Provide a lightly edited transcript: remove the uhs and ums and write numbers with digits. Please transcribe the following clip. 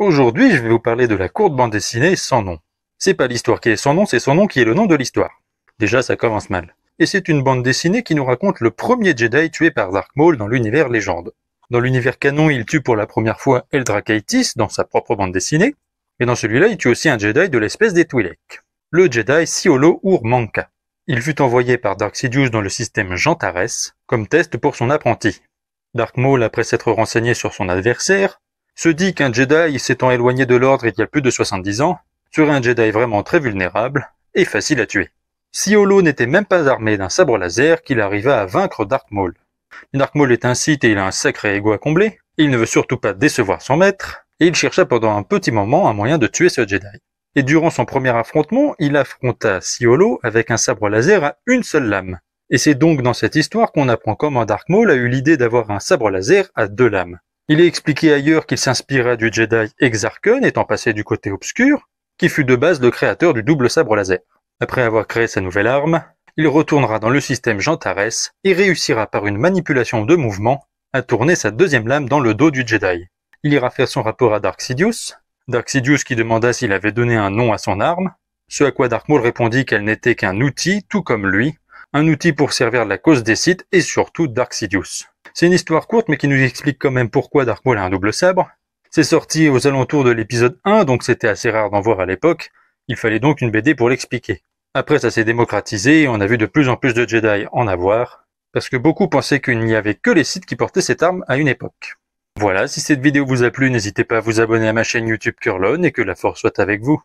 Aujourd'hui, je vais vous parler de la courte bande dessinée Sans nom. C'est pas l'histoire qui est sans nom, c'est son nom qui est le nom de l'histoire. Déjà, ça commence mal. Et c'est une bande dessinée qui nous raconte le premier Jedi tué par Dark Maul dans l'univers légende. Dans l'univers canon, il tue pour la première fois Eldracaitis dans sa propre bande dessinée, et dans celui-là, il tue aussi un Jedi de l'espèce des Twi'lek, le Jedi Siolo Ur Manka. Il fut envoyé par Dark Sidious dans le système Jantares comme test pour son apprenti. Dark Maul, après s'être renseigné sur son adversaire, se dit qu'un Jedi s'étant éloigné de l'ordre il y a plus de 70 ans, serait un Jedi vraiment très vulnérable et facile à tuer. Siolo n'était même pas armé d'un sabre laser qu'il arriva à vaincre Dark Maul. Dark Maul est un Sith et il a un sacré ego à combler, il ne veut surtout pas décevoir son maître, et il chercha pendant un petit moment un moyen de tuer ce Jedi. Et durant son premier affrontement, il affronta Siolo avec un sabre laser à une seule lame. Et c'est donc dans cette histoire qu'on apprend comment Dark Maul a eu l'idée d'avoir un sabre laser à 2 lames. Il est expliqué ailleurs qu'il s'inspira du Jedi Exarchon étant passé du côté obscur, qui fut de base le créateur du double sabre laser. Après avoir créé sa nouvelle arme, il retournera dans le système Jantares et réussira par une manipulation de mouvement à tourner sa deuxième lame dans le dos du Jedi. Il ira faire son rapport à Dark Sidious qui demanda s'il avait donné un nom à son arme, ce à quoi Dark Maul répondit qu'elle n'était qu'un outil, tout comme lui, un outil pour servir la cause des Sith et surtout Dark Sidious. C'est une histoire courte mais qui nous explique quand même pourquoi Dark Maul a un double sabre. C'est sorti aux alentours de l'épisode 1, donc c'était assez rare d'en voir à l'époque, il fallait donc une BD pour l'expliquer. Après ça s'est démocratisé et on a vu de plus en plus de Jedi en avoir, parce que beaucoup pensaient qu'il n'y avait que les Sith qui portaient cette arme à une époque. Voilà, si cette vidéo vous a plu, n'hésitez pas à vous abonner à ma chaîne YouTube Curlone et que la force soit avec vous.